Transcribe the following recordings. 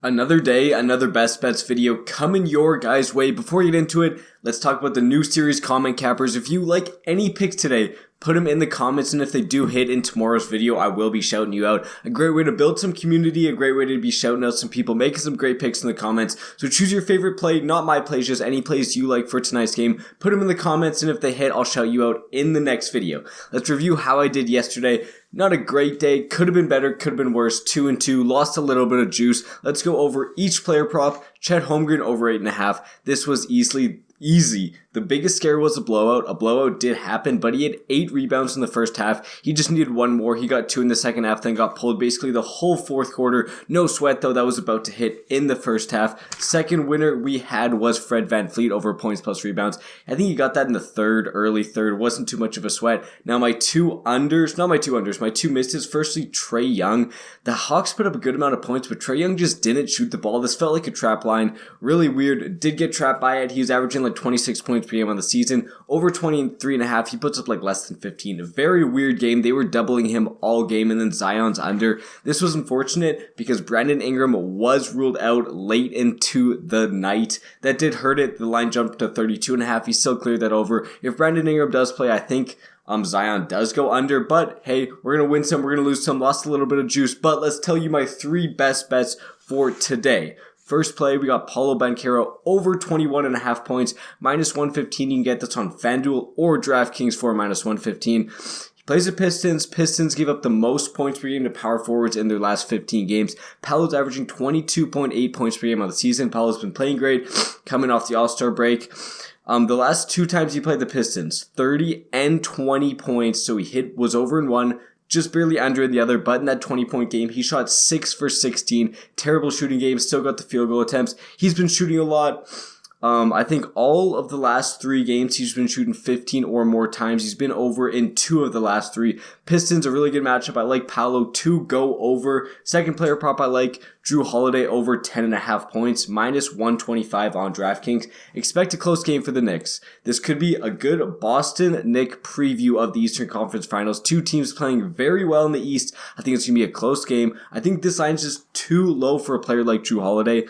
Another day, another best bets video coming your guys' way. Before we get into it, let's talk about the new series comment cappers. If you like any picks today, put them in the comments, and if they do hit in tomorrow's video, I will be shouting you out. A great way to build some community, a great way to be shouting out some people, making some great picks in the comments. So choose your favorite play, not my plays, just any plays you like for tonight's game. Put them in the comments, and if they hit, I'll shout you out in the next video. Let's review how I did yesterday. Not a great day, could have been better, could have been worse, 2-2, lost a little bit of juice. Let's go over each player prop. Chet Holmgren over 8.5. This was easy. The biggest scare was a blowout. A blowout did happen, but he had 8 rebounds in the first half. He just needed 1 more. He got 2 in the second half, then got pulled basically the whole fourth quarter. No sweat though, that was about to hit in the first half. Second winner we had was Fred VanVleet over points plus rebounds. I think he got that in the early third. Wasn't too much of a sweat. Now my two misses. Firstly, Trae Young. The Hawks put up a good amount of points, but Trae Young just didn't shoot the ball. This felt like a trap line. Really weird. Did get trapped by it. He was averaging like 26 points per game on the season. Over 23.5. He puts up like less than 15. A very weird game. They were doubling him all game, and then Zion's under. This was unfortunate because Brandon Ingram was ruled out late into the night. That did hurt it. The line jumped to 32.5. He still cleared that over. If Brandon Ingram does play, I think Zion does go under, but hey, we're going to win some, we're going to lose some, lost a little bit of juice, but let's tell you my 3 best bets for today. First play, we got Paolo Banchero over 21.5 points, -115. You can get this on FanDuel or DraftKings for -115. He plays the Pistons. Pistons give up the most points per game to power forwards in their last 15 games. Paolo's averaging 22.8 points per game on the season. Paolo's been playing great, coming off the All-Star break. The last 2 times he played the Pistons, 30 and 20 points, so he was over in one, just barely under in the other, but in that 20-point game, he shot 6 for 16. Terrible shooting game, still got the field goal attempts. He's been shooting a lot. I think all of the last 3 games, he's been shooting 15 or more times. He's been over in 2 of the last 3. Pistons, a really good matchup. I like Paolo to go over. Second player prop I like, Jrue Holiday over 10.5 points, -125 on DraftKings. Expect a close game for the Knicks. This could be a good Boston-Knick preview of the Eastern Conference Finals. 2 teams playing very well in the East. I think it's going to be a close game. I think this line's just too low for a player like Jrue Holiday.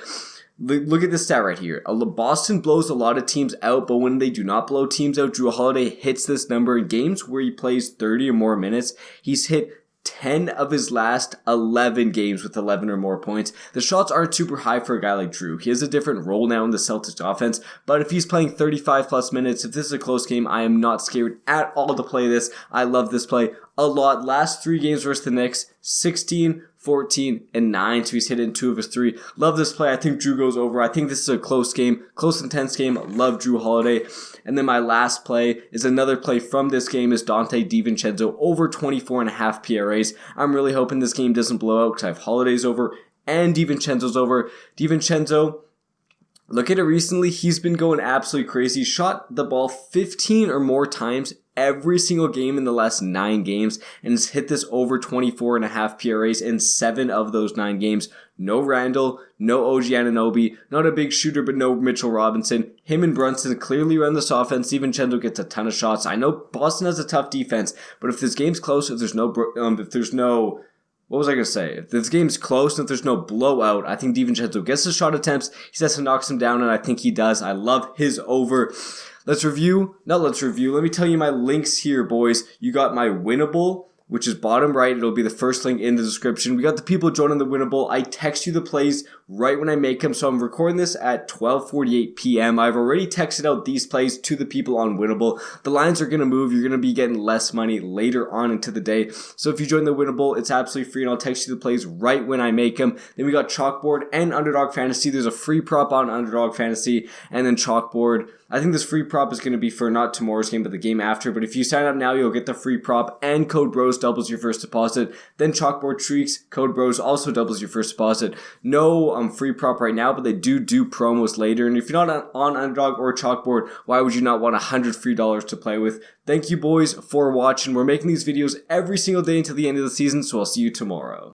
Look at this stat right here. Boston blows a lot of teams out, but when they do not blow teams out, Jrue Holiday hits this number in games where he plays 30 or more minutes. He's hit 10 of his last 11 games with 11 or more points. The shots aren't super high for a guy like Jrue. He has a different role now in the Celtics offense, but if he's playing 35 plus minutes, if this is a close game, I am not scared at all to play this. I love this play a lot. Last 3 games versus the Knicks, 16, 14, and 9, so he's hit in 2 of his 3. Love this play. I think Jrue goes over. I think this is a close game, close intense game. Love Jrue Holiday. And then my last play is another play from this game is Donte DiVincenzo over 24.5 PRAs. I'm really hoping this game doesn't blow out because I have Holiday's over and DiVincenzo's over. DiVincenzo, look at it recently. He's been going absolutely crazy. Shot the ball 15 or more times every single game in the last 9 games and has hit this over 24.5 PRAs in 7 of those 9 games. No Randall, no OG Anunoby, not a big shooter, but no Mitchell Robinson. Him and Brunson clearly run this offense. DiVincenzo gets a ton of shots. I know Boston has a tough defense, but if this game's close, if this game's close and if there's no blowout, I think DiVincenzo gets the shot attempts. He has to knock him down, and I think he does. I love his over. Let me tell you my links here, boys. You got my winnable, which is bottom right. It'll be the first link in the description. We got the people joining the winnable. I text you the plays right when I make them. So I'm recording this at 12:48 p.m. I've already texted out these plays to the people on winnable. The lines are going to move. You're going to be getting less money later on into the day. So if you join the winnable, it's absolutely free, and I'll text you the plays right when I make them. Then we got Chalkboard and Underdog Fantasy. There's a free prop on Underdog Fantasy, and then Chalkboard. I think this free prop is going to be for not tomorrow's game, but the game after. But if you sign up now, you'll get the free prop, and Code Bros doubles your first deposit. Then Chalkboard Treaks, Code Bros also doubles your first deposit. No free prop right now, but they do promos later. And if you're not on Underdog or Chalkboard, why would you not want $100 free to play with? Thank you, boys, for watching. We're making these videos every single day until the end of the season, so I'll see you tomorrow.